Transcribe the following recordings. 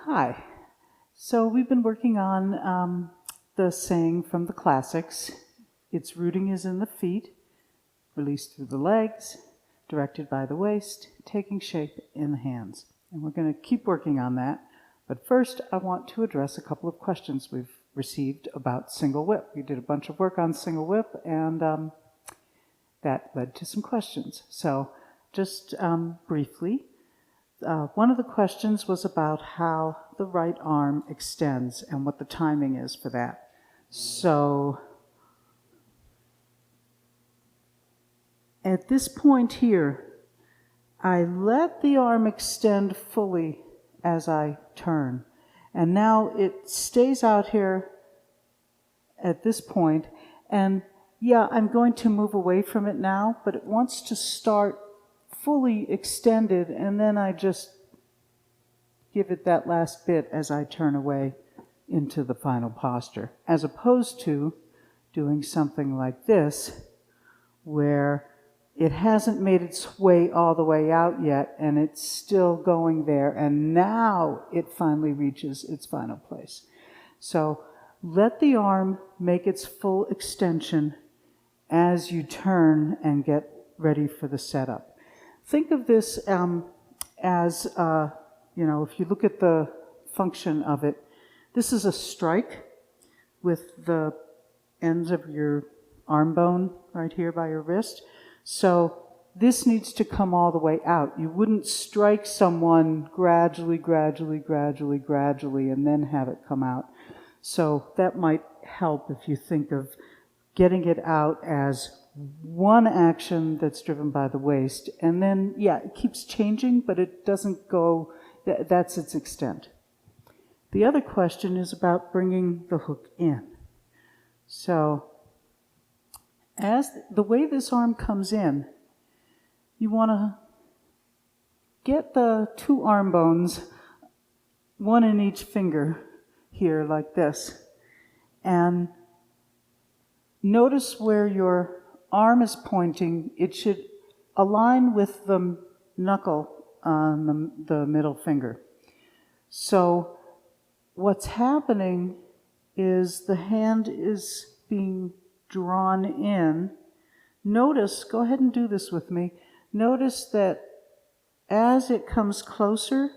Hi. So we've been working on the saying from the classics. Its rooting is in the feet, released through the legs, directed by the waist, taking shape in the hands. And we're going to keep working on that. But first, I want to address a couple of questions we've received about single whip. We did a bunch of work on single whip, and that led to some questions. So just briefly, one of the questions was about how the right arm extends and what the timing is for that. So at this point here, I let the arm extend fully as I turn. And now it stays out here at this point. And yeah, I'm going to move away from it now, but it wants to start fully extended, and then I just give it that last bit as I turn away into the final posture, as opposed to doing something like this, where it hasn't made its way all the way out yet, and it's still going there, and now it finally reaches its final place. So let the arm make its full extension as you turn and get ready for the setup. Think of this as, if you look at the function of it, this is a strike with the ends of your arm bone right here by your wrist. So this needs to come all the way out. You wouldn't strike someone gradually, and then have it come out. So that might help if you think of getting it out as one action that's driven by the waist, and then, it keeps changing, but it doesn't go, that's its extent. The other question is about bringing the hook in. So, as the way this arm comes in, you want to get the two arm bones, one in each finger here, like this, and notice where your arm is pointing. It should align with the knuckle on the middle finger. So what's happening is the hand is being drawn in. Notice, go ahead and do this with me. Notice that as it comes closer,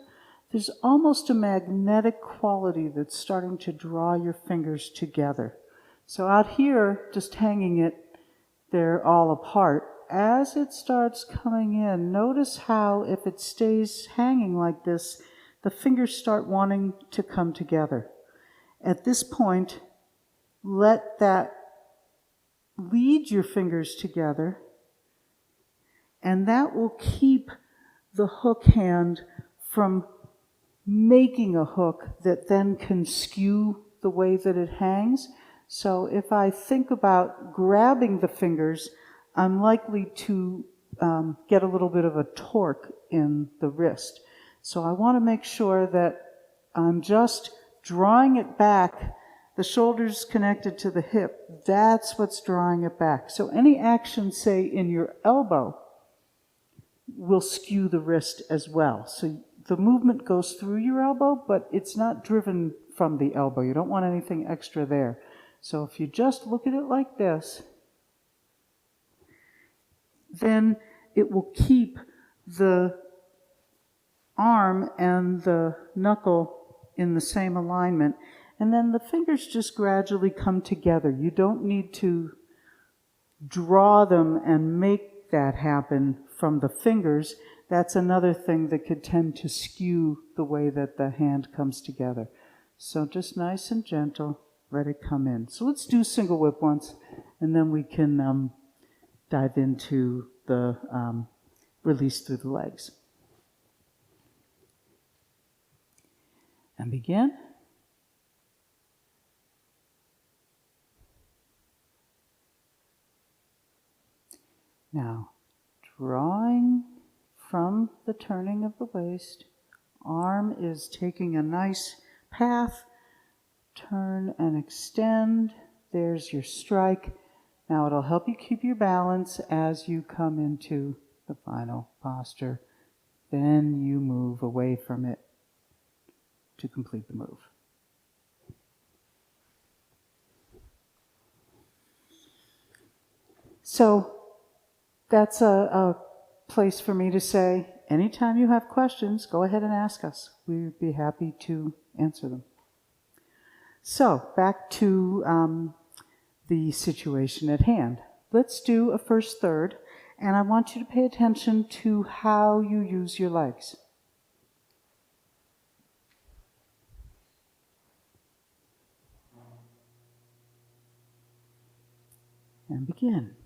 there's almost a magnetic quality that's starting to draw your fingers together. So out here, just hanging it, they're all apart. As it starts coming in, notice how if it stays hanging like this, the fingers start wanting to come together. At this point, let that lead your fingers together, and that will keep the hook hand from making a hook that then can skew the way that it hangs. So if I think about grabbing the fingers, I'm likely to get a little bit of a torque in the wrist. So I want to make sure that I'm just drawing it back. The shoulder's connected to the hip. That's what's drawing it back. So any action, say, in your elbow will skew the wrist as well. So the movement goes through your elbow, but it's not driven from the elbow. You don't want anything extra there. So if you just look at it like this, then it will keep the arm and the knuckle in the same alignment. And then the fingers just gradually come together. You don't need to draw them and make that happen from the fingers. That's another thing that could tend to skew the way that the hand comes together. So just nice and gentle. Let it come in. So let's do single whip once, and then we can dive into the release through the legs. And begin. Now, drawing from the turning of the waist, arm is taking a nice path. Turn and extend. There's your strike. Now it'll help you keep your balance as you come into the final posture. Then you move away from it. to complete the move. So that's a place for me to say, anytime you have questions, go ahead and ask us. We'd be happy to answer them. So back to the situation at hand. Let's do a first third, and I want you to pay attention to how you use your legs. And begin.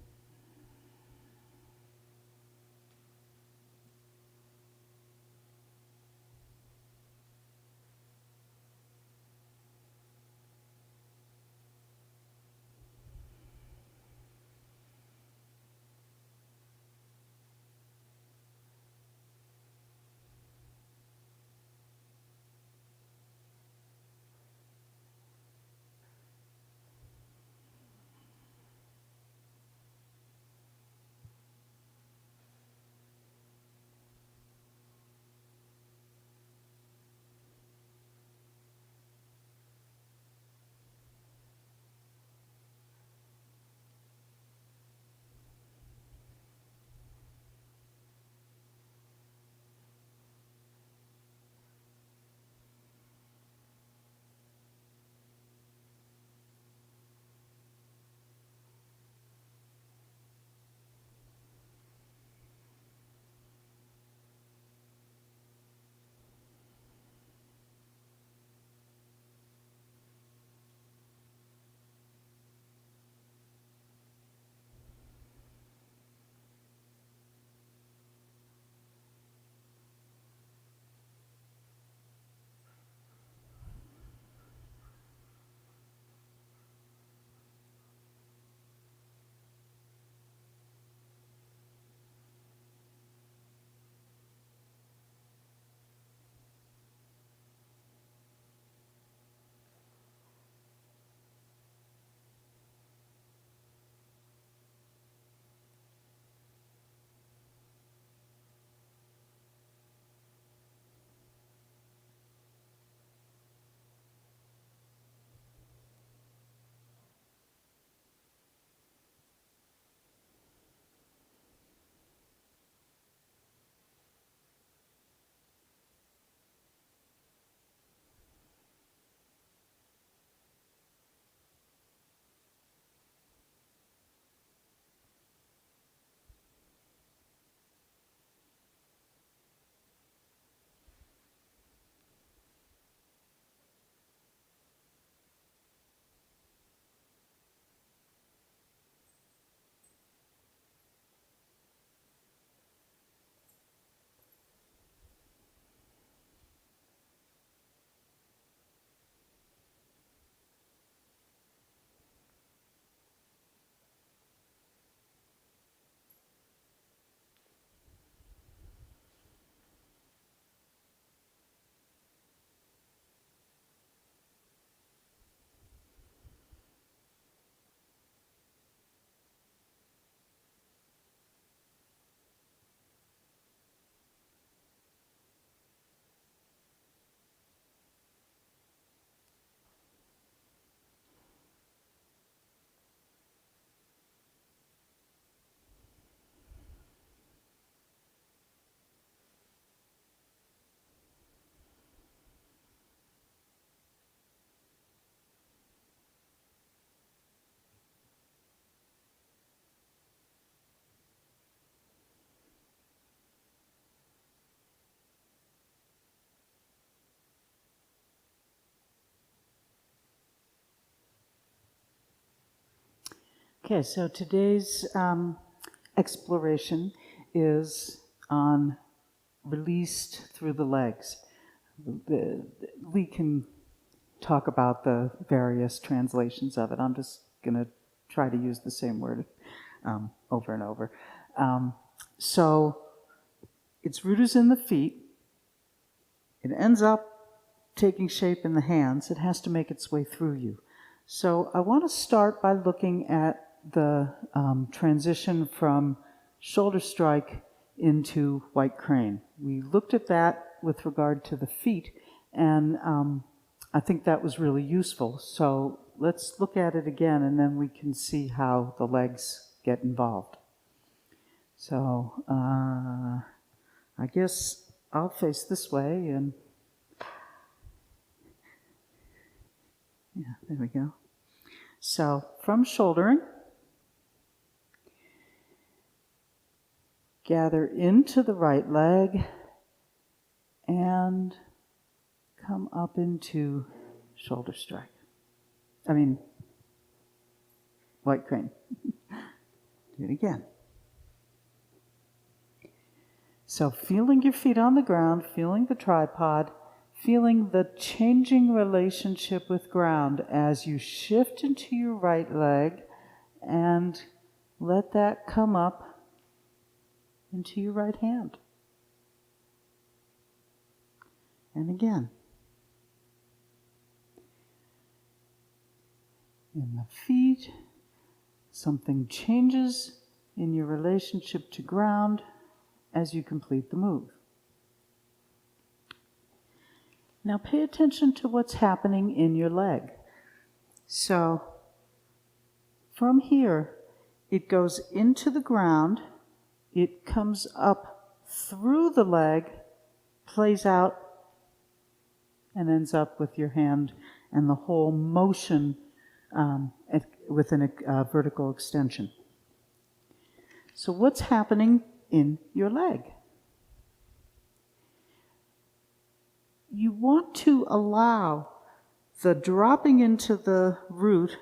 Okay, so today's exploration is on released through the legs. We can talk about the various translations of it. I'm just going to try to use the same word over and over. So its root is in the feet. It ends up taking shape in the hands. It has to make its way through you. So I want to start by looking at the transition from shoulder strike into white crane. We looked at that with regard to the feet, And I think that was really useful. So let's look at it again, and then we can see how the legs get involved. So I guess I'll face this way, and yeah, there we go. So from shouldering, gather into the right leg and come up into shoulder strike. White crane. Do it again. So feeling your feet on the ground, feeling the tripod, feeling the changing relationship with ground as you shift into your right leg and let that come up into your right hand. And again. In the feet, something changes in your relationship to ground as you complete the move. Now pay attention to what's happening in your leg. So from here, it goes into the ground, it comes up through the leg, plays out, and ends up with your hand and the whole motion within a vertical extension. So what's happening in your leg? You want to allow the dropping into the root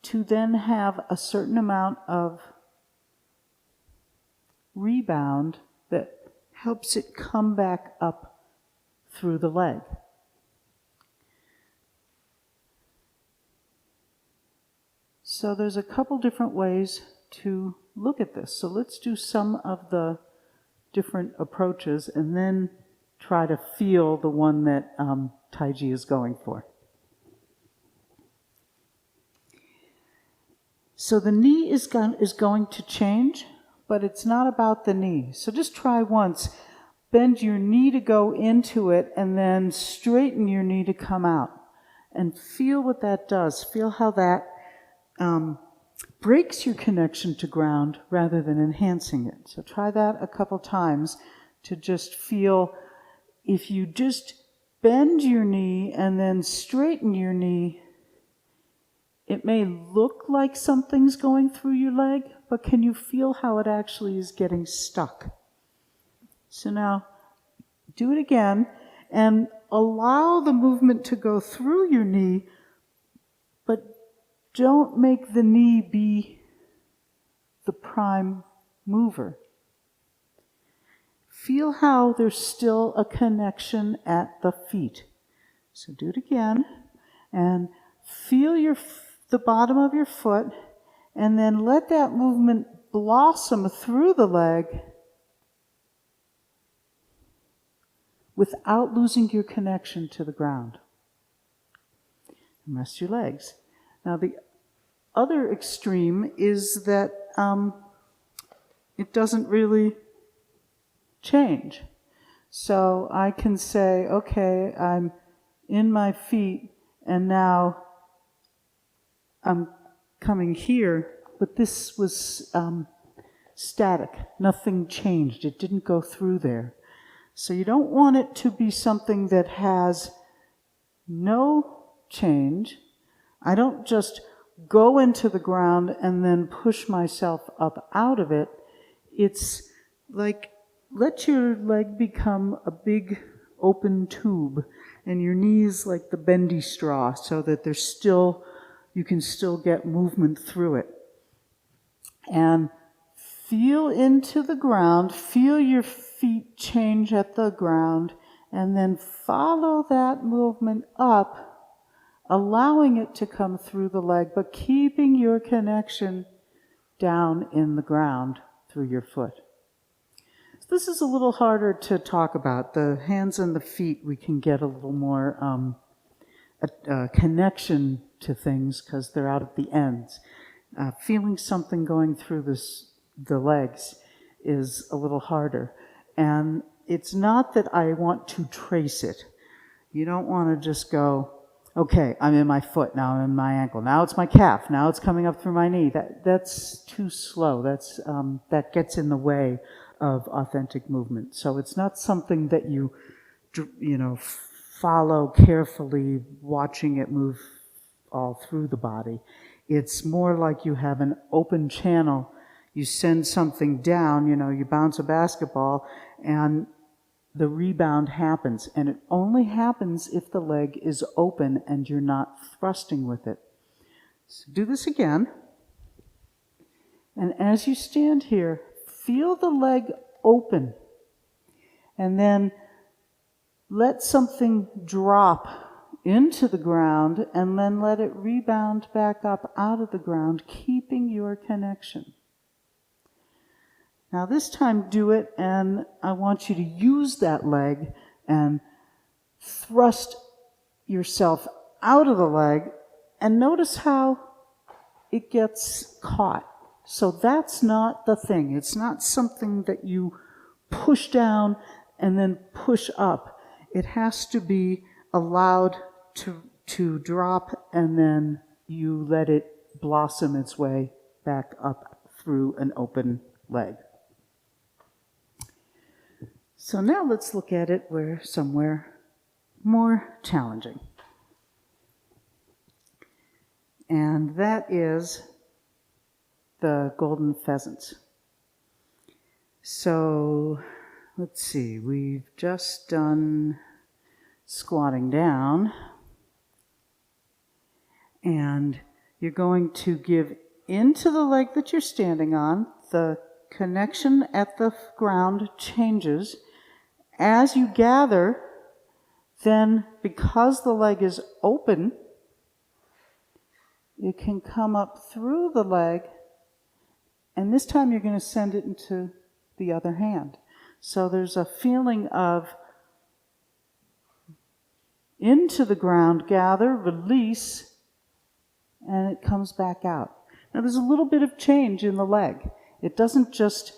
to then have a certain amount of rebound that helps it come back up through the leg. So there's a couple different ways to look at this. So let's do some of the different approaches and then try to feel the one that Taiji is going for. So the knee is going to change, but it's not about the knee. So just try once. Bend your knee to go into it and then straighten your knee to come out. And feel what that does. Feel how that breaks your connection to ground rather than enhancing it. So try that a couple times to just feel, if you just bend your knee and then straighten your knee, it may look like something's going through your leg, but can you feel how it actually is getting stuck? So now, do it again and allow the movement to go through your knee, but don't make the knee be the prime mover. Feel how there's still a connection at the feet. So do it again, and feel the bottom of your foot, and then let that movement blossom through the leg without losing your connection to the ground. And rest your legs. Now the other extreme is that it doesn't really change. So I can say, okay, I'm in my feet and now I'm coming here, but this was static. Nothing changed. It didn't go through there. So you don't want it to be something that has no change. I don't just go into the ground and then push myself up out of it. It's like, let your leg become a big open tube and your knees like the bendy straw, so that you can still get movement through it. And feel into the ground, feel your feet change at the ground, and then follow that movement up, allowing it to come through the leg, but keeping your connection down in the ground through your foot. So this is a little harder to talk about. The hands and the feet, we can get a little more a connection to things because they're out at the ends. Feeling something going through the legs is a little harder. And it's not that I want to trace it. You don't want to just go, okay, I'm in my foot, now I'm in my ankle, now it's my calf, now it's coming up through my knee. That's too slow. That gets in the way of authentic movement. So it's not something that you follow carefully, watching it move all through the body. It's more like you have an open channel. You send something down, you bounce a basketball, and the rebound happens. And it only happens if the leg is open and you're not thrusting with it. So do this again. And as you stand here, feel the leg open. And then let something drop into the ground and then let it rebound back up out of the ground, keeping your connection. Now this time do it, and I want you to use that leg and thrust yourself out of the leg, and notice how it gets caught. So that's not the thing. It's not something that you push down and then push up. It has to be allowed to drop, and then you let it blossom its way back up through an open leg. So now let's look at it somewhere more challenging. And that is the golden pheasants. So let's see, we've just done squatting down, and you're going to give into the leg that you're standing on. The connection at the ground changes. As you gather, then because the leg is open, it can come up through the leg, and this time you're going to send it into the other hand. So there's a feeling of into the ground, gather, release, and it comes back out. Now there's a little bit of change in the leg. It doesn't just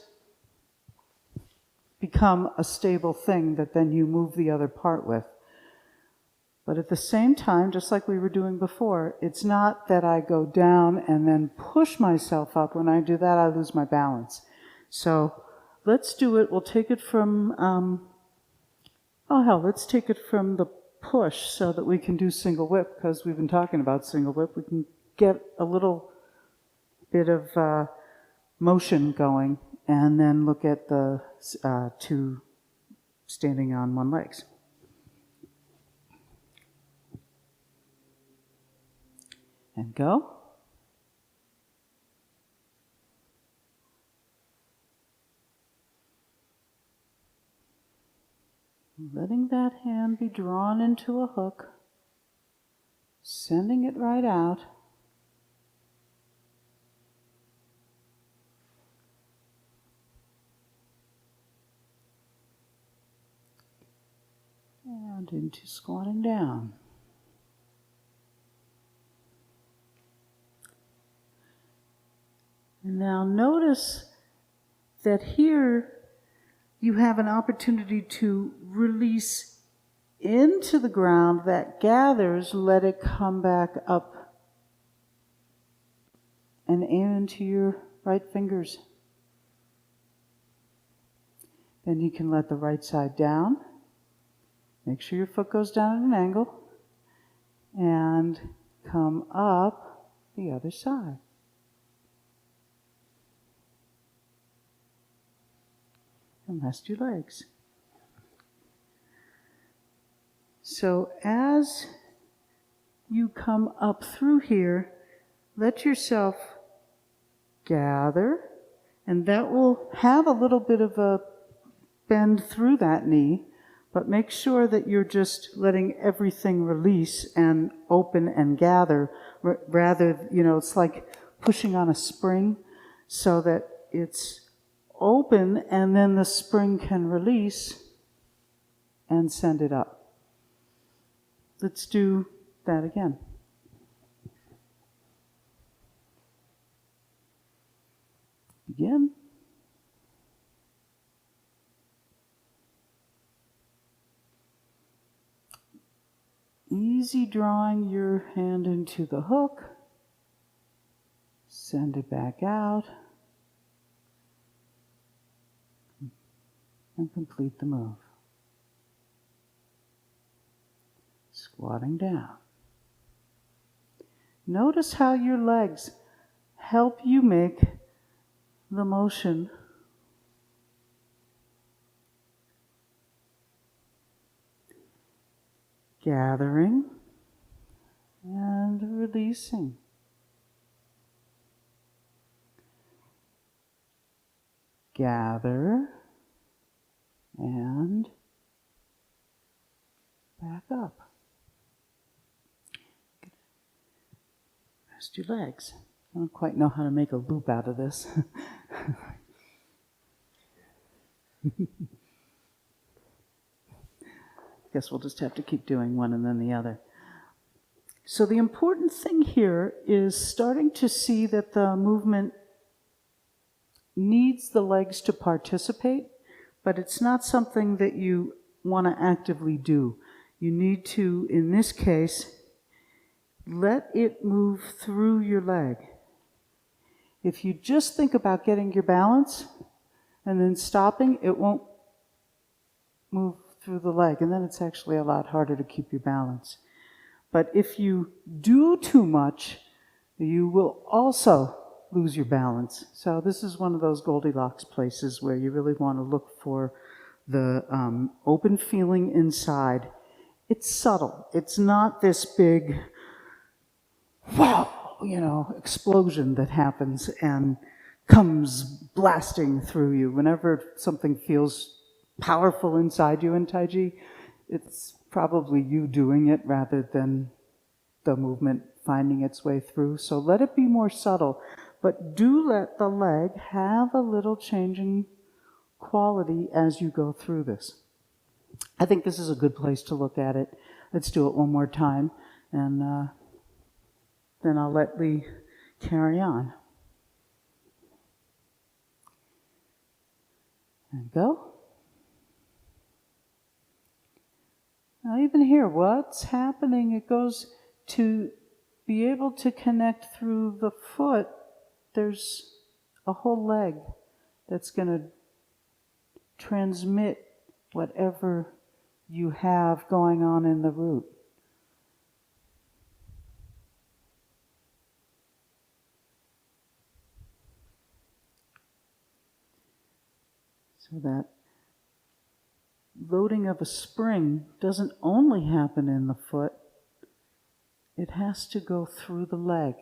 become a stable thing that then you move the other part with. But at the same time, just like we were doing before, it's not that I go down and then push myself up. When I do that, I lose my balance. So let's do it. We'll take it from, let's take it from the push so that we can do single whip, because we've been talking about single whip. We can get a little bit of motion going, and then look at the two standing on one legs. And go. Letting that hand be drawn into a hook, sending it right out. And into squatting down. And now notice that here you have an opportunity to release into the ground. That gathers, let it come back up and aim into your right fingers. Then you can let the right side down. Make sure your foot goes down at an angle, and come up the other side. And rest your legs. So as you come up through here, let yourself gather, and that will have a little bit of a bend through that knee, but make sure that you're just letting everything release and open and gather, rather, it's like pushing on a spring so that it's open, and then the spring can release and send it up. Let's do that again. Begin. easy drawing your hand into the hook, send it back out, and complete the move. Squatting down. Notice how your legs help you make the motion. Gathering and releasing. Gather and back up. Rest your legs. I don't quite know how to make a loop out of this. Guess we'll just have to keep doing one and then the other. So the important thing here is starting to see that the movement needs the legs to participate, but it's not something that you want to actively do. You need to, in this case, let it move through your leg. If you just think about getting your balance and then stopping, it won't move through the leg, and then it's actually a lot harder to keep your balance. But if you do too much, you will also lose your balance. So this is one of those Goldilocks places where you really want to look for the open feeling inside. It's subtle. It's not this big, wow, explosion that happens and comes blasting through you. Whenever something feels powerful inside you in Taiji, it's probably you doing it rather than the movement finding its way through. So let it be more subtle, but do let the leg have a little changing quality as you go through this. I think this is a good place to look at it. Let's do it one more time, and then I'll let Lee carry on. And go. Now even here, what's happening? It goes to be able to connect through the foot. There's a whole leg that's going to transmit whatever you have going on in the root. So that loading of a spring doesn't only happen in the foot, it has to go through the leg.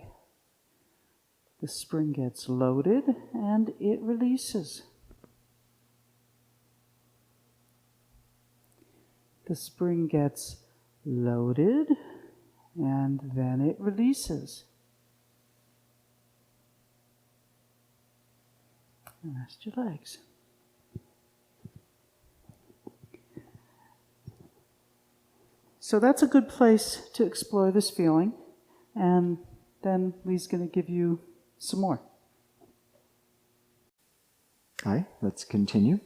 The spring gets loaded and it releases. The spring gets loaded and then it releases. And rest your legs. So that's a good place to explore this feeling, and then Lee's going to give you some more. Hi, let's continue.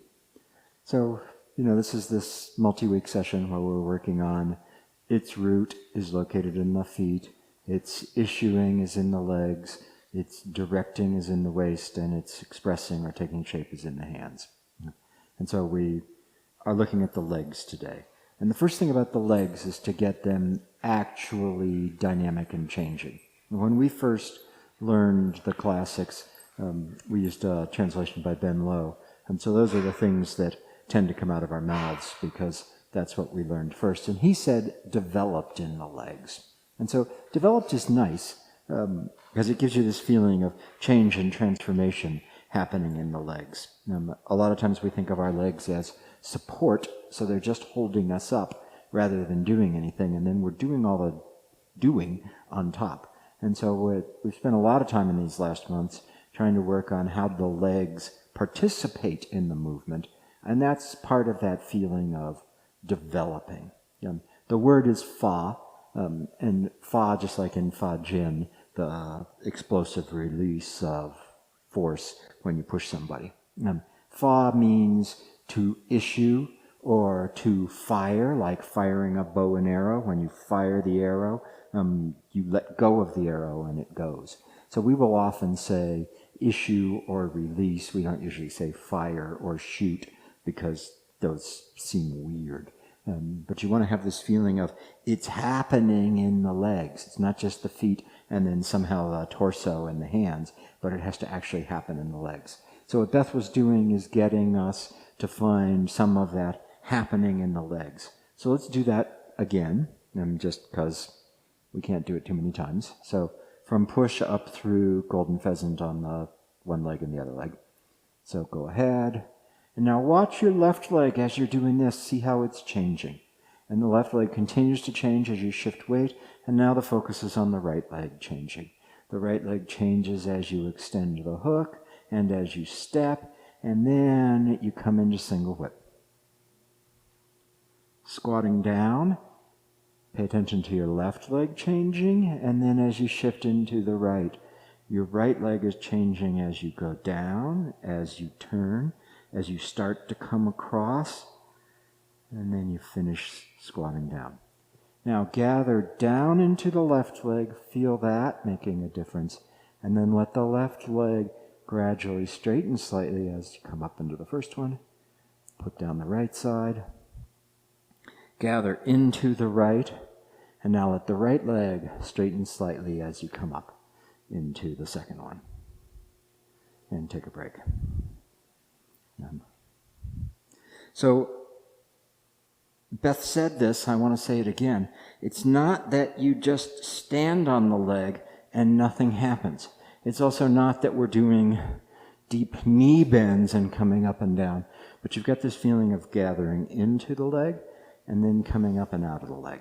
So, this is this multi-week session where we're working on its root is located in the feet, its issuing is in the legs, its directing is in the waist, and its expressing or taking shape is in the hands. And so we are looking at the legs today. And the first thing about the legs is to get them actually dynamic and changing. When we first learned the classics, we used a translation by Ben Lowe. And so those are the things that tend to come out of our mouths because that's what we learned first. And he said developed in the legs. And so developed is nice because it gives you this feeling of change and transformation happening in the legs. A lot of times we think of our legs as support, so they're just holding us up rather than doing anything, and then we're doing all the doing on top. And so we've spent a lot of time in these last months trying to work on how the legs participate in the movement, and that's part of that feeling of developing. The word is fa, and fa, just like in fa jin, the explosive release of force when you push somebody. Fa means to issue or to fire, like firing a bow and arrow. When you fire the arrow, you let go of the arrow and it goes. So we will often say issue or release. We don't usually say fire or shoot because those seem weird. But you want to have this feeling of it's happening in the legs. It's not just the feet and then somehow the torso and the hands, but it has to actually happen in the legs. So what Beth was doing is getting us to find some of that happening in the legs. So let's do that again, just because we can't do it too many times. So from push up through golden pheasant on the one leg and the other leg. So go ahead. And now watch your left leg as you're doing this. See how it's changing. And the left leg continues to change as you shift weight. And now the focus is on the right leg changing. The right leg changes as you extend the hook and as you step. And then you come into single whip. Squatting down. Pay attention to your left leg changing. And then as you shift into the right, your right leg is changing as you go down, as you turn, as you start to come across, and then you finish squatting down. Now gather down into the left leg, feel that making a difference, and then let the left leg gradually straighten slightly as you come up into the first one. Put down the right side. Gather into the right, and now let the right leg straighten slightly as you come up into the second one. And take a break. So Beth said this, I want to say it again. It's not that you just stand on the leg and nothing happens. It's also not that we're doing deep knee bends and coming up and down, but you've got this feeling of gathering into the leg and then coming up and out of the leg.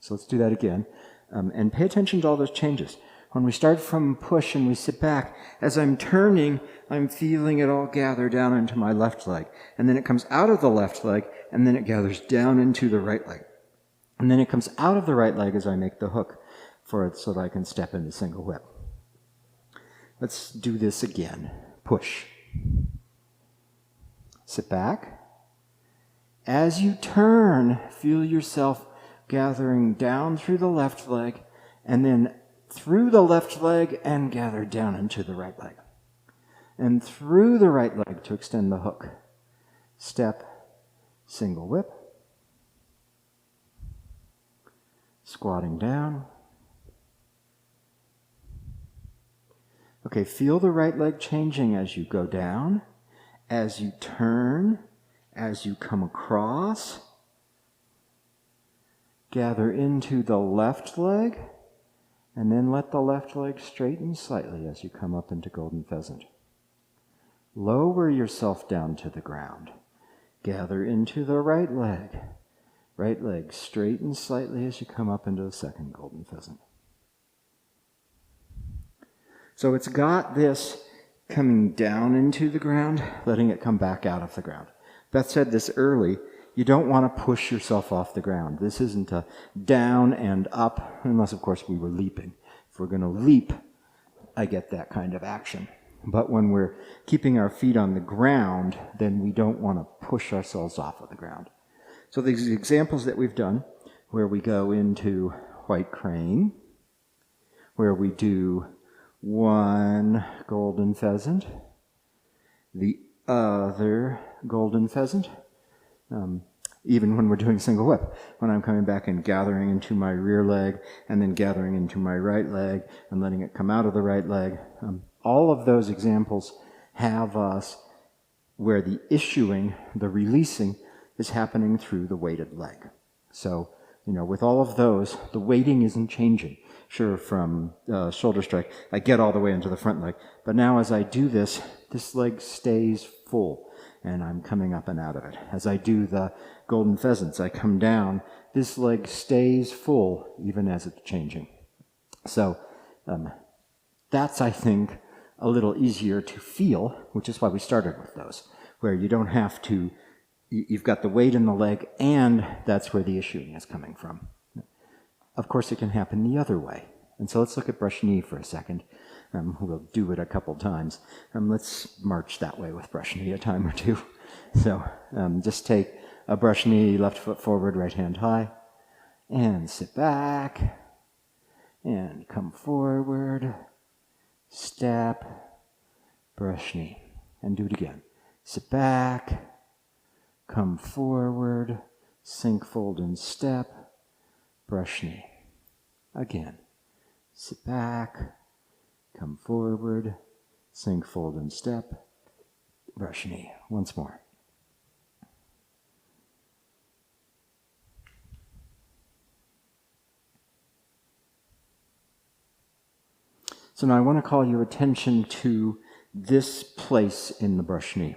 So let's do that again. And pay attention to all those changes. When we start from push and we sit back, as I'm turning, I'm feeling it all gather down into my left leg. And then it comes out of the left leg, and then it gathers down into the right leg. And then it comes out of the right leg as I make the hook for it so that I can step into single whip. Let's do this again. Push. Sit back. As you turn, feel yourself gathering down through the left leg, and then through the left leg and gather down into the right leg. And through the right leg to extend the hook. Step, single whip. Squatting down. Okay, feel the right leg changing as you go down, as you turn, as you come across. Gather into the left leg. And then let the left leg straighten slightly as you come up into golden pheasant. Lower yourself down to the ground. Gather into the right leg. Right leg straighten slightly as you come up into the second golden pheasant. So it's got this coming down into the ground, letting it come back out of the ground. Beth said this early. You don't want to push yourself off the ground. This isn't a down and up, unless, of course, we were leaping. If we're going to leap, I get that kind of action. But when we're keeping our feet on the ground, then we don't want to push ourselves off of the ground. So these examples that we've done, where we go into white crane, where we do one golden pheasant, the other golden pheasant, even when we're doing single whip, when I'm coming back and gathering into my rear leg and then gathering into my right leg and letting it come out of the right leg. All of those examples have us where the issuing, the releasing, is happening through the weighted leg. So, with all of those, the weighting isn't changing. Sure, from shoulder strike, I get all the way into the front leg. But now as I do this, this leg stays full. And I'm coming up and out of it. As I do the golden pheasants, I come down. This leg stays full even as it's changing. So that's, I think, a little easier to feel, which is why we started with those, where you don't have to, you've got the weight in the leg, and that's where the issuing is coming from. Of course, it can happen the other way. And so let's look at brush knee for a second. We'll do it a couple times. Let's march that way with brush knee a time or two. So just take a brush knee, left foot forward, right hand high. And sit back. And come forward. Step. Brush knee. And do it again. Sit back. Come forward. Sink, fold, and step. Brush knee. Again. Sit back. Come forward. Sink, fold, and step. Brush knee. Once more. So now I want to call your attention to this place in the brush knee.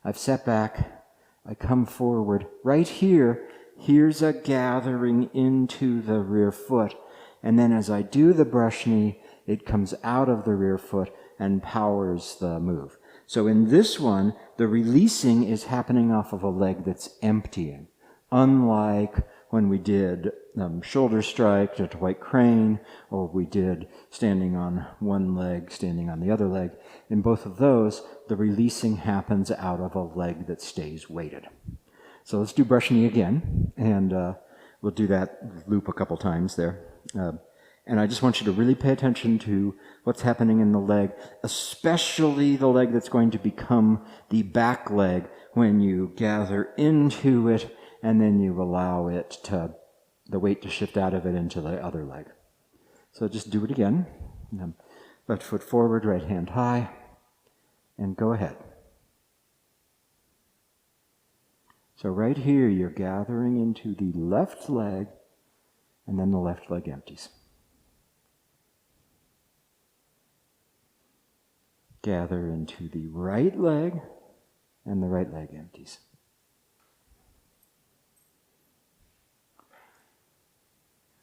I've sat back, I come forward. Right here, here's a gathering into the rear foot. And then as I do the brush knee, it comes out of the rear foot and powers the move. So in this one, the releasing is happening off of a leg that's emptying. Unlike when we did shoulder strike to white crane, or we did standing on one leg, standing on the other leg. In both of those, the releasing happens out of a leg that stays weighted. So let's do brush knee again, and we'll do that loop a couple times there. And I just want you to really pay attention to what's happening in the leg, especially the leg that's going to become the back leg when you gather into it and then you allow it to, the weight to shift out of it into the other leg. So just do it again. Left foot forward, right hand high, and go ahead. So right here, you're gathering into the left leg, and then the left leg empties. Gather into the right leg, and the right leg empties.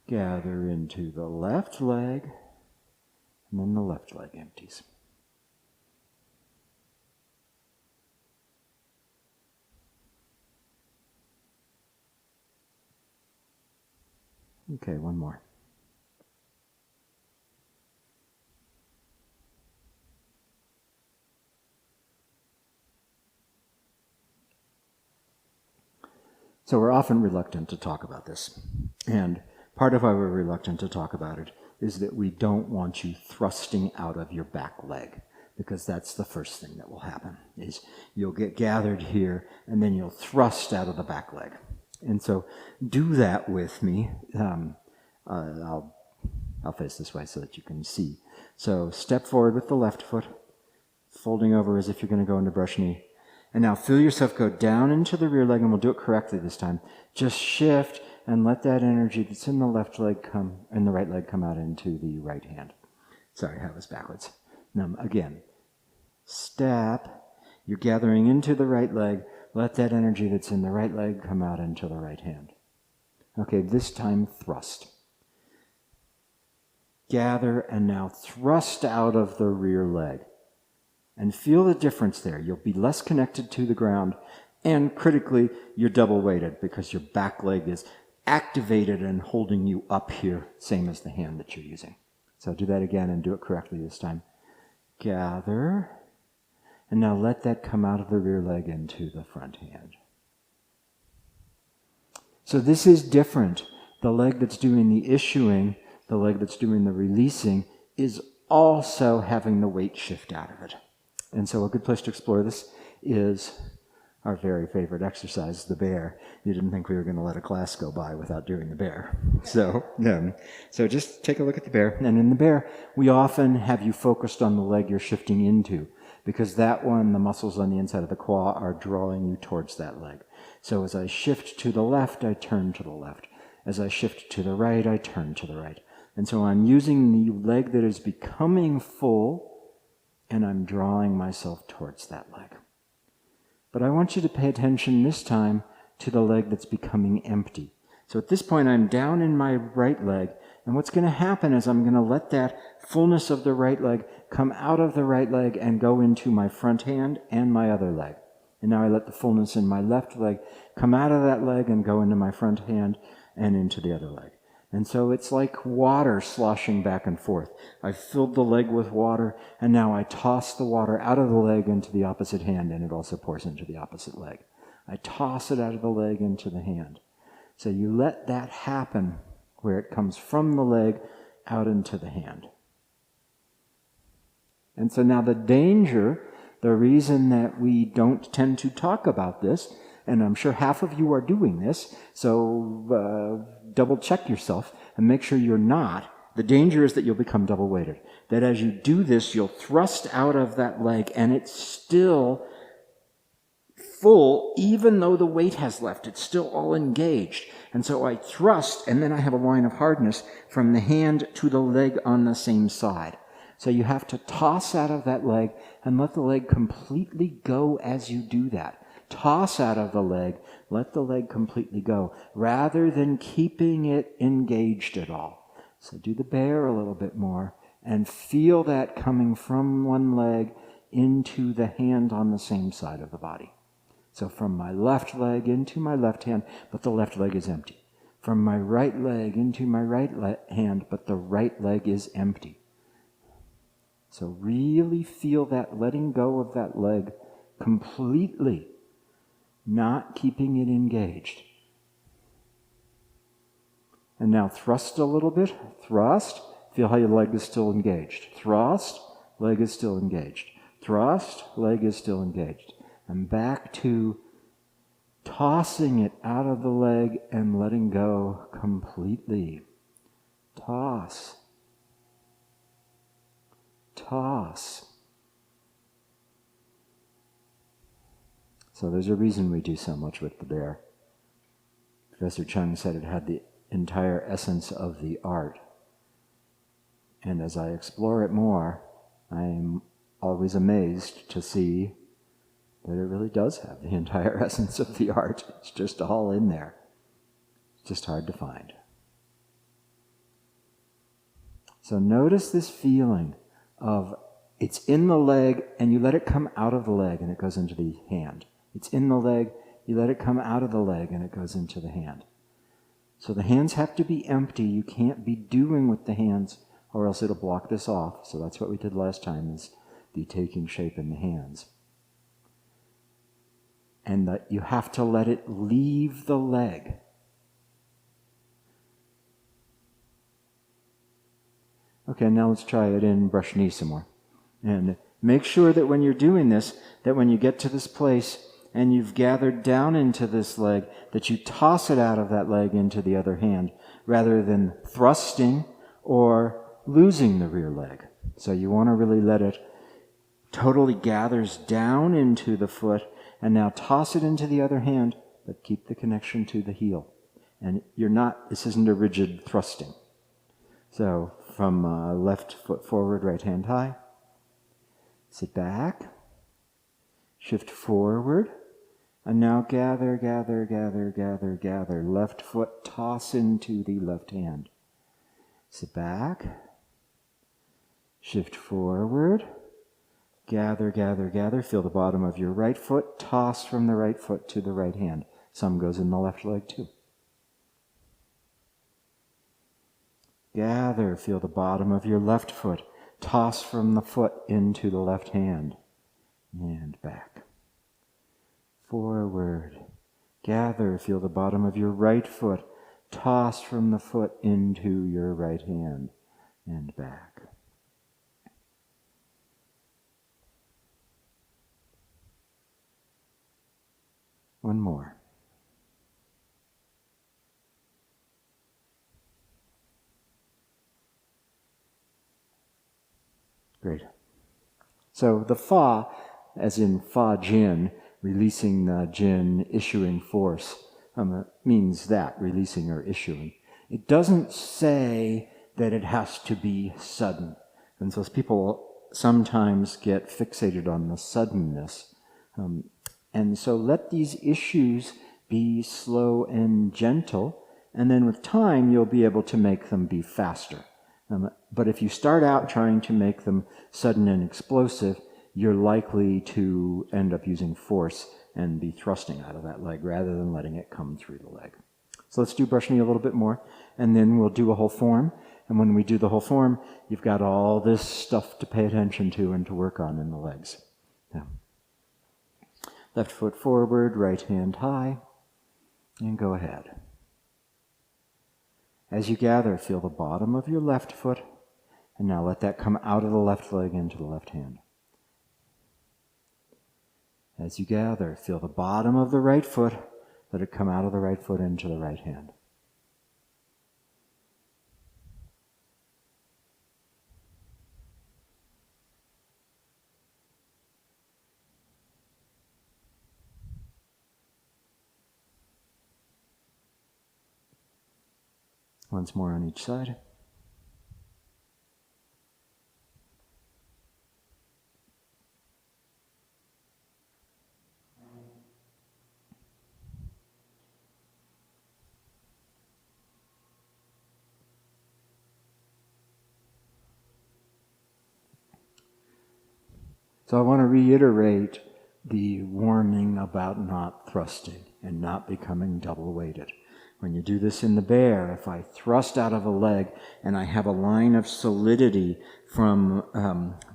Gather into the left leg, and then the left leg empties. Okay, one more. So we're often reluctant to talk about this. And part of why we're reluctant to talk about it is that we don't want you thrusting out of your back leg, because that's the first thing that will happen, is you'll get gathered here and then you'll thrust out of the back leg. And so do that with me. I'll face this way so that you can see. So step forward with the left foot, folding over as if you're going to go into brush knee. And now feel yourself go down into the rear leg, and we'll do it correctly this time. Just shift and let that energy that's in the left leg come, and the right leg come out into the right hand. Sorry, that was backwards. Now, again, step, you're gathering into the right leg, let that energy that's in the right leg come out into the right hand. Okay, this time thrust. Gather and now thrust out of the rear leg. And feel the difference there. You'll be less connected to the ground, and critically, you're double weighted because your back leg is activated and holding you up here, same as the hand that you're using. So do that again and do it correctly this time. Gather, and now let that come out of the rear leg into the front hand. So this is different. The leg that's doing the issuing, the leg that's doing the releasing, is also having the weight shift out of it. And so a good place to explore this is our very favorite exercise, the bear. You didn't think we were going to let a class go by without doing the bear. So just take a look at the bear. And in the bear, we often have you focused on the leg you're shifting into, because that one, the muscles on the inside of the quad are drawing you towards that leg. So as I shift to the left, I turn to the left. As I shift to the right, I turn to the right. And so I'm using the leg that is becoming full, and I'm drawing myself towards that leg. But I want you to pay attention this time to the leg that's becoming empty. So at this point, I'm down in my right leg, and what's going to happen is I'm going to let that fullness of the right leg come out of the right leg and go into my front hand and my other leg. And now I let the fullness in my left leg come out of that leg and go into my front hand and into the other leg. And so it's like water sloshing back and forth. I've filled the leg with water, and now I toss the water out of the leg into the opposite hand, and it also pours into the opposite leg. I toss it out of the leg into the hand. So you let that happen where it comes from the leg out into the hand. And so now the danger, the reason that we don't tend to talk about this, and I'm sure half of you are doing this, so double check yourself and make sure you're not. The danger is that you'll become double weighted. That as you do this, you'll thrust out of that leg and it's still full, even though the weight has left. It's still all engaged. And so I thrust, and then I have a line of hardness from the hand to the leg on the same side. So you have to toss out of that leg and let the leg completely go as you do that. Toss out of the leg, let the leg completely go, rather than keeping it engaged at all. So do the bear a little bit more and feel that coming from one leg into the hand on the same side of the body. So from my left leg into my left hand, but the left leg is empty. From my right leg into my right hand, but the right leg is empty. So really feel that letting go of that leg completely, not keeping it engaged. And now thrust a little bit. Thrust. Feel how your leg is still engaged. Thrust. Leg is still engaged. Thrust. Leg is still engaged. And back to tossing it out of the leg and letting go completely. Toss. Toss. So there's a reason we do so much with the bear. Professor Chung said it had the entire essence of the art. And as I explore it more, I'm always amazed to see that it really does have the entire essence of the art. It's just all in there. It's just hard to find. So notice this feeling of it's in the leg and you let it come out of the leg and it goes into the hand. It's in the leg, you let it come out of the leg and it goes into the hand. So the hands have to be empty. You can't be doing with the hands or else it'll block this off. So that's what we did last time, is the taking shape in the hands. And that you have to let it leave the leg. Okay, now let's try it in brush knee some more. And make sure that when you're doing this, that when you get to this place and you've gathered down into this leg, that you toss it out of that leg into the other hand, rather than thrusting or losing the rear leg. So you want to really let it totally gathers down into the foot, and now toss it into the other hand, but keep the connection to the heel. And this isn't a rigid thrusting. So from left foot forward, right hand high. Sit back. Shift forward. And now gather, gather, gather, gather, gather. Left foot toss into the left hand. Sit back. Shift forward. Gather, gather, gather. Feel the bottom of your right foot. Toss from the right foot to the right hand. Some goes in the left leg too. Gather. Feel the bottom of your left foot. Toss from the foot into the left hand. And back. Forward. Gather. Feel the bottom of your right foot. Toss from the foot into your right hand. And back. One more. Great. So the fa, as in fa jin, releasing the jin, issuing force, means that, releasing or issuing. It doesn't say that it has to be sudden. And so people sometimes get fixated on the suddenness. And so let these issues be slow and gentle, and then with time you'll be able to make them be faster. But if you start out trying to make them sudden and explosive, you're likely to end up using force and be thrusting out of that leg rather than letting it come through the leg. So let's do brush knee a little bit more, and then we'll do a whole form. And when we do the whole form, you've got all this stuff to pay attention to and to work on in the legs. Yeah. Left foot forward, right hand high, and go ahead. As you gather, feel the bottom of your left foot, and now let that come out of the left leg into the left hand. As you gather, feel the bottom of the right foot, let it come out of the right foot into the right hand. Once more on each side. So I want to reiterate the warning about not thrusting and not becoming double-weighted. When you do this in the bear, if I thrust out of a leg and I have a line of solidity from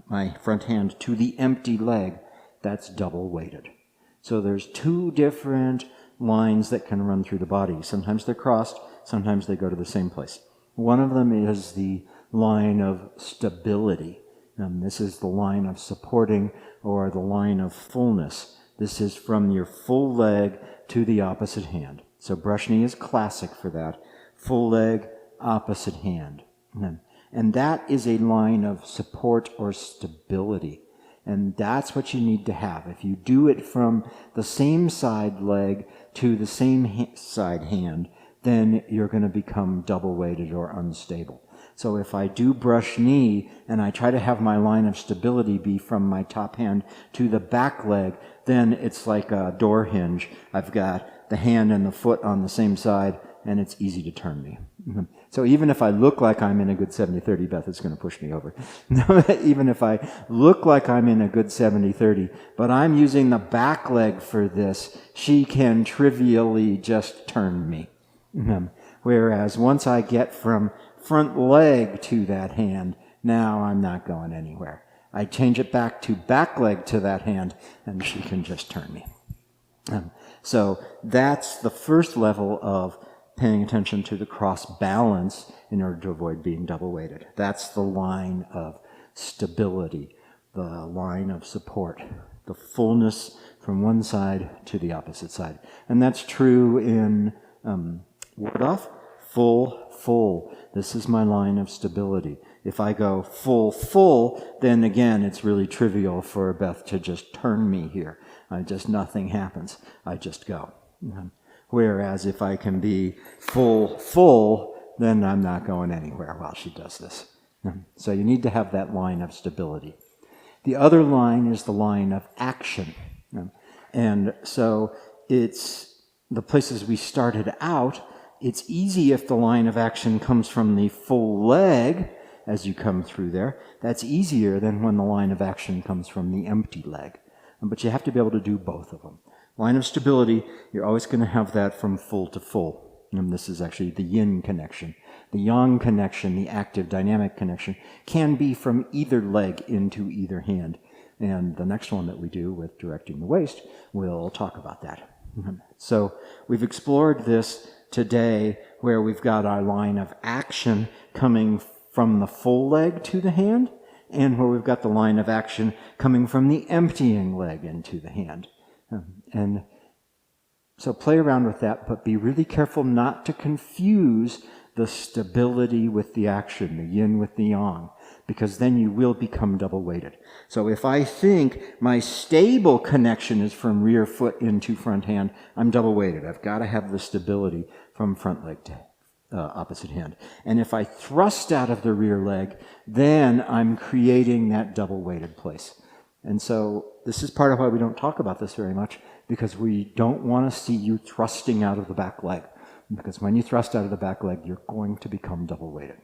my front hand to the empty leg, that's double-weighted. So there's two different lines that can run through the body. Sometimes they're crossed, sometimes they go to the same place. One of them is the line of stability. This is the line of supporting or the line of fullness. This is from your full leg to the opposite hand. So brush knee is classic for that. Full leg, opposite hand. And that is a line of support or stability. And that's what you need to have. If you do it from the same side leg to the same side hand, then you're going to become double-weighted or unstable. So if I do brush knee and I try to have my line of stability be from my top hand to the back leg, then it's like a door hinge. I've got the hand and the foot on the same side, and it's easy to turn me. So even if I look like I'm in a good 70-30, Beth is going to push me over. Even if I look like I'm in a good 70-30, but I'm using the back leg for this, she can trivially just turn me. Whereas once I get from front leg to that hand, now I'm not going anywhere. I change it back to back leg to that hand, and she can just turn me. So that's the first level of paying attention to the cross balance in order to avoid being double-weighted. That's the line of stability, the line of support, the fullness from one side to the opposite side. And that's true in ward off, full, full. This is my line of stability. If I go full, full, then again, it's really trivial for Beth to just turn me here. Nothing happens. I just go. Whereas if I can be full, full, then I'm not going anywhere while she does this. So you need to have that line of stability. The other line is the line of action. And so it's the places we started out. It's easy if the line of action comes from the full leg as you come through there. That's easier than when the line of action comes from the empty leg. But you have to be able to do both of them. Line of stability, you're always going to have that from full to full. And this is actually the yin connection. The yang connection, the active dynamic connection, can be from either leg into either hand. And the next one that we do with directing the waist, we'll talk about that. So we've explored this today where we've got our line of action coming from the full leg to the hand, and where we've got the line of action coming from the emptying leg into the hand. And so play around with that, but be really careful not to confuse the stability with the action, the yin with the yang, because then you will become double-weighted. So if I think my stable connection is from rear foot into front hand, I'm double-weighted. I've got to have the stability from front leg to opposite hand. And if I thrust out of the rear leg, then I'm creating that double-weighted place. And so this is part of why we don't talk about this very much, because we don't want to see you thrusting out of the back leg. Because when you thrust out of the back leg, you're going to become double-weighted.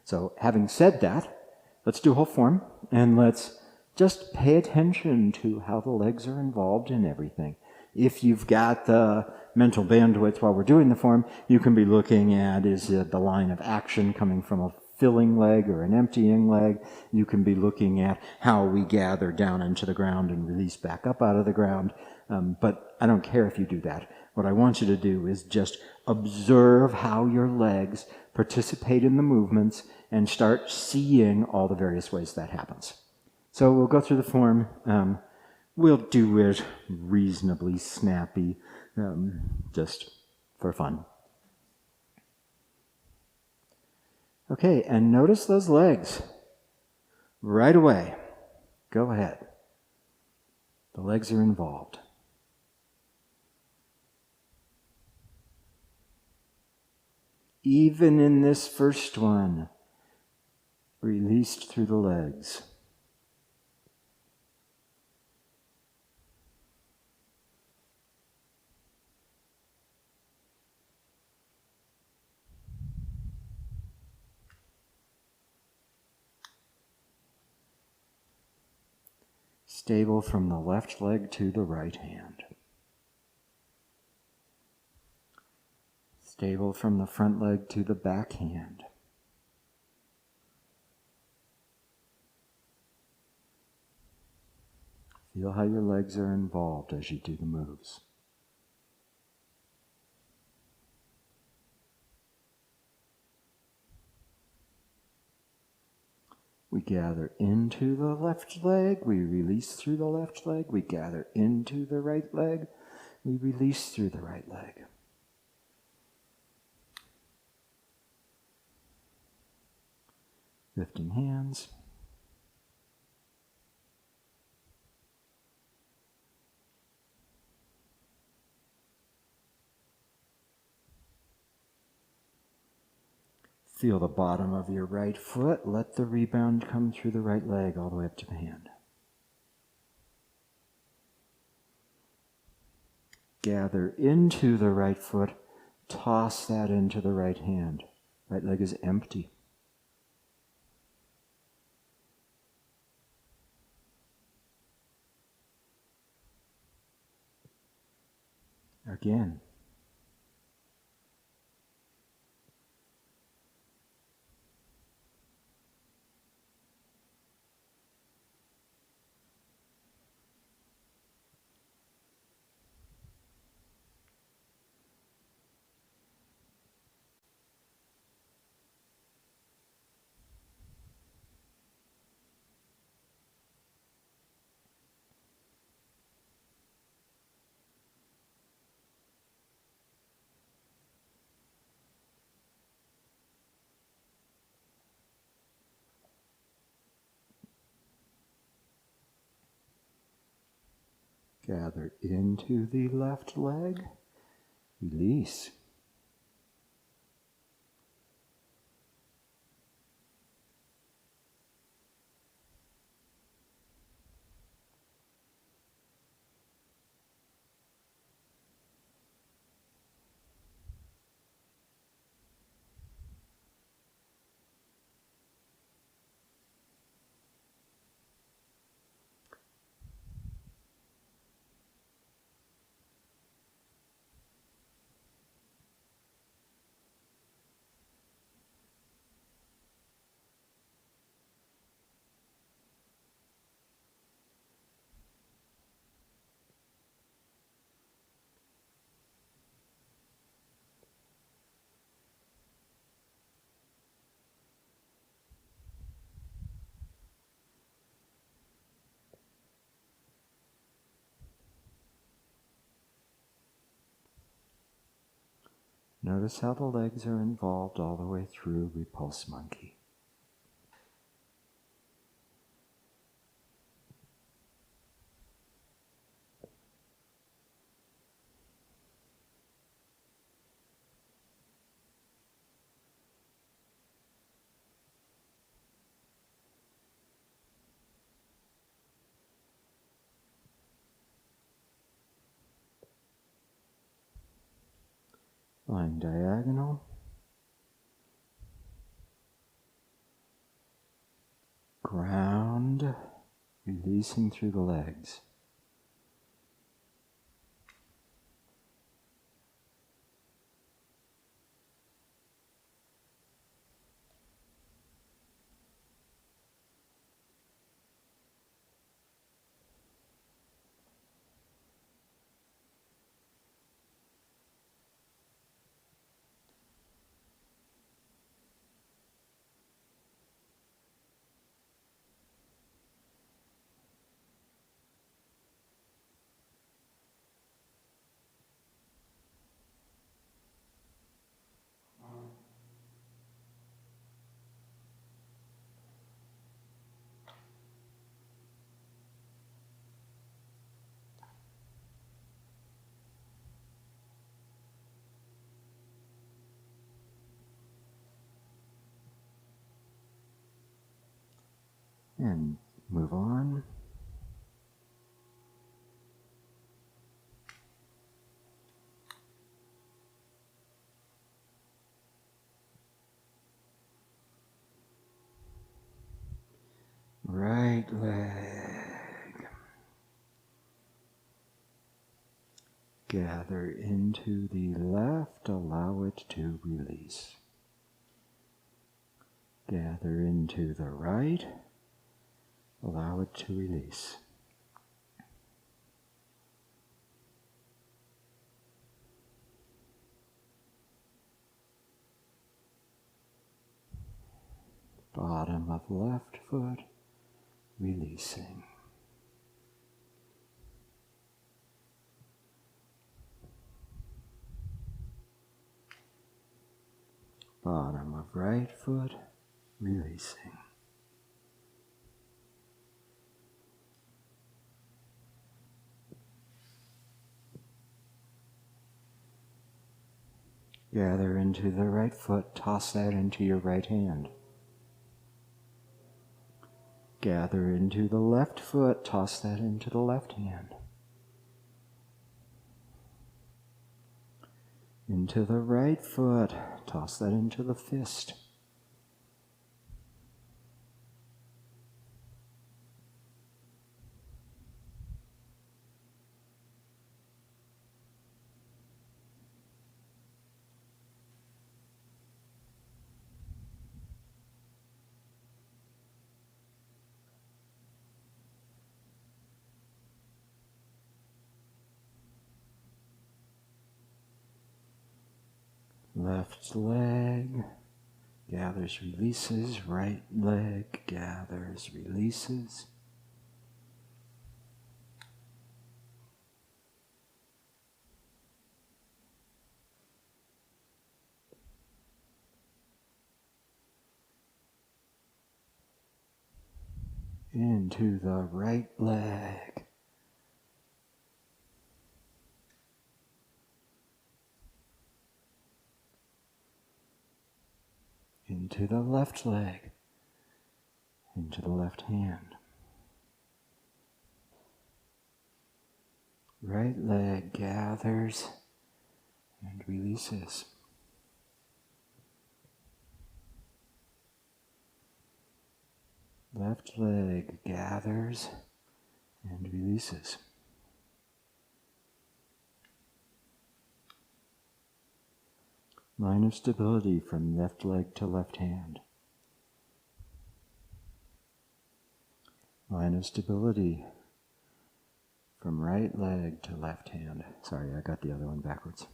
So having said that, let's do whole form, and let's just pay attention to how the legs are involved in everything. If you've got the mental bandwidth while we're doing the form, you can be looking at, is it the line of action coming from a filling leg or an emptying leg? You can be looking at how we gather down into the ground and release back up out of the ground. But I don't care if you do that. What I want you to do is just observe how your legs participate in the movements and start seeing all the various ways that happens. So we'll go through the form. We'll do it reasonably snappy, just for fun. Okay, and notice those legs right away. Go ahead. The legs are involved. Even in this first one, released through the legs. Stable from the left leg to the right hand. Stable from the front leg to the back hand. Feel how your legs are involved as you do the moves. We gather into the left leg, we release through the left leg, we gather into the right leg, we release through the right leg. Lifting hands. Feel the bottom of your right foot. Let the rebound come through the right leg all the way up to the hand. Gather into the right foot. Toss that into the right hand. Right leg is empty. Again. Gather into the left leg. Release. Notice how the legs are involved all the way through Repulse Monkey. Lying diagonal. Ground, releasing through the legs. And move on. Right leg. Gather into the left, allow it to release. Gather into the right, allow it to release. Bottom of left foot, releasing. Bottom of right foot, releasing. Gather into the right foot, toss that into your right hand. Gather into the left foot, toss that into the left hand. Into the right foot, toss that into the fist. Left leg gathers, releases. Right leg gathers, releases. Into the right leg. Into the left leg. Into the left hand. Right leg gathers and releases. Left leg gathers and releases. Line of stability from left leg to left hand. Line of stability from right leg to left hand. Sorry, I got the other one backwards.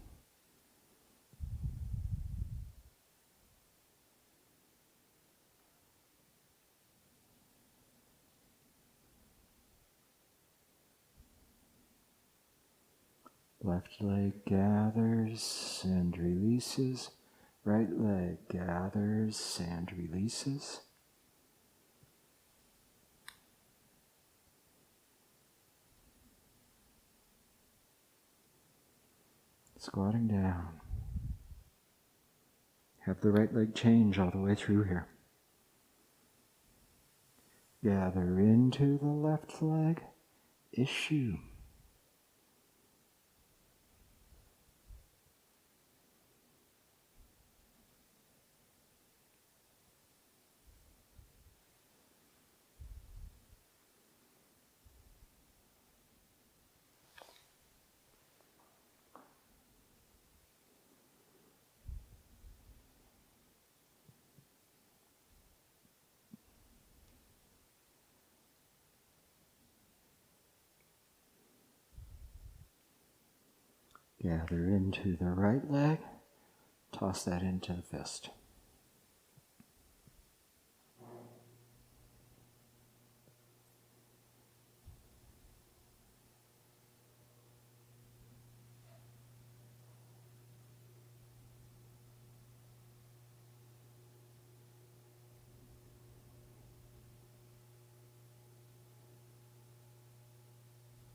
Left leg gathers and releases. Right leg gathers and releases. Squatting down. Have the right leg change all the way through here. Gather into the left leg. Issue. Gather into the right leg. Toss that into the fist.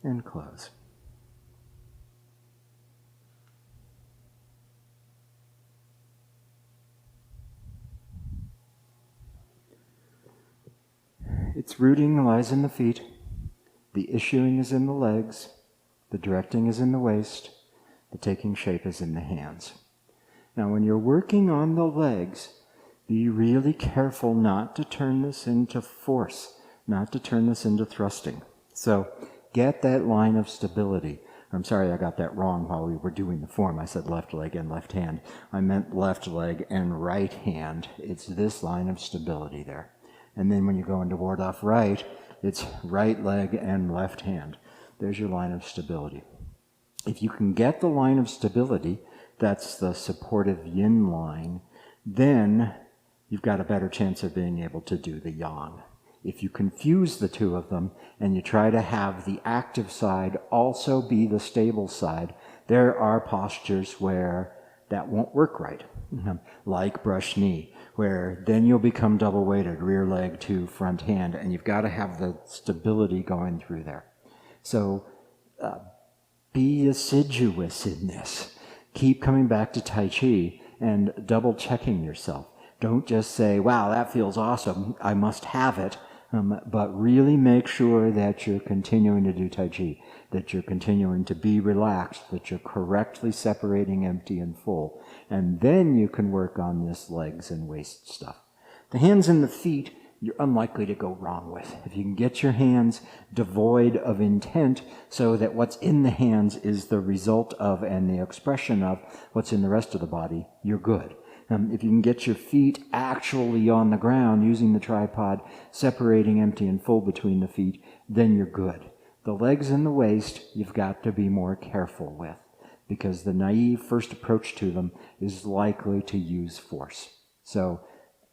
And close. its rooting lies in the feet. The issuing is in the legs. The directing is in the waist. The taking shape is in the hands. Now, when you're working on the legs, be really careful not to turn this into force, not to turn this into thrusting. So get that line of stability. I'm sorry I got that wrong while we were doing the form. I said left leg and left hand. I meant left leg and right hand. It's this line of stability there. And then when you go into ward off right, it's right leg and left hand. There's your line of stability. If you can get the line of stability, that's the supportive yin line, then you've got a better chance of being able to do the yang. If you confuse the two of them and you try to have the active side also be the stable side, there are postures where that won't work right, like brush knee, where then you'll become double weighted, rear leg to front hand, and you've got to have the stability going through there. So be assiduous in this. Keep coming back to Tai Chi and double checking yourself. Don't just say, wow, that feels awesome, I must have it. But really make sure that you're continuing to do Tai Chi, that you're continuing to be relaxed, that you're correctly separating empty and full. And then you can work on this legs and waist stuff. The hands and the feet, you're unlikely to go wrong with. If you can get your hands devoid of intent so that what's in the hands is the result of and the expression of what's in the rest of the body, you're good. If you can get your feet actually on the ground using the tripod, separating empty and full between the feet, then you're good. The legs and the waist, you've got to be more careful with, because the naive first approach to them is likely to use force. So,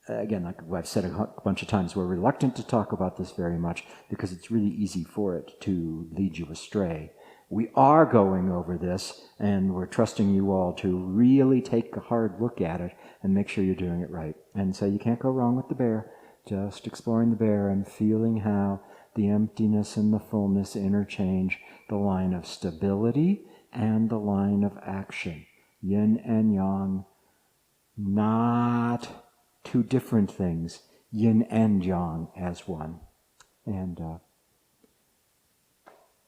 again, like I've said a bunch of times, we're reluctant to talk about this very much because it's really easy for it to lead you astray. We are going over this, and we're trusting you all to really take a hard look at it and make sure you're doing it right. And so you can't go wrong with the bear, just exploring the bear and feeling how the emptiness and the fullness interchange the line of stability and the line of action. Yin and yang, not two different things. Yin and yang as one. And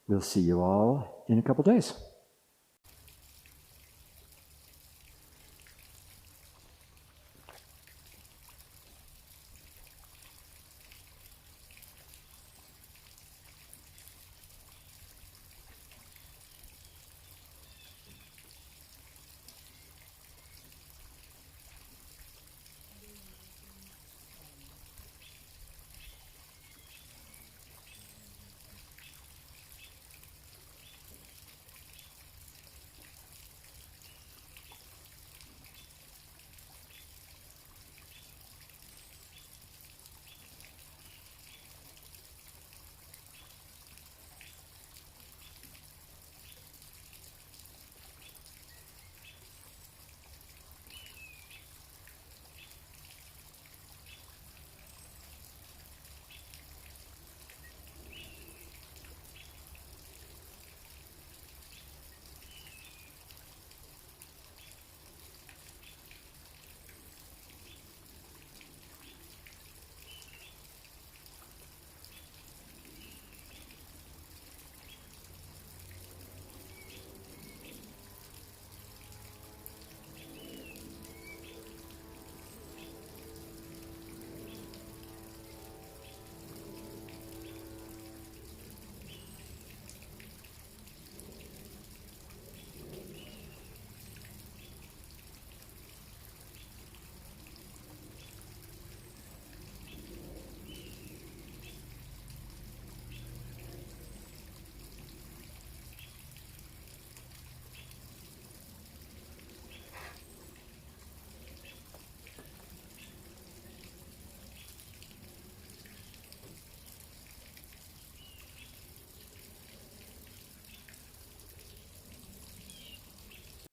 we'll see you all in a couple days.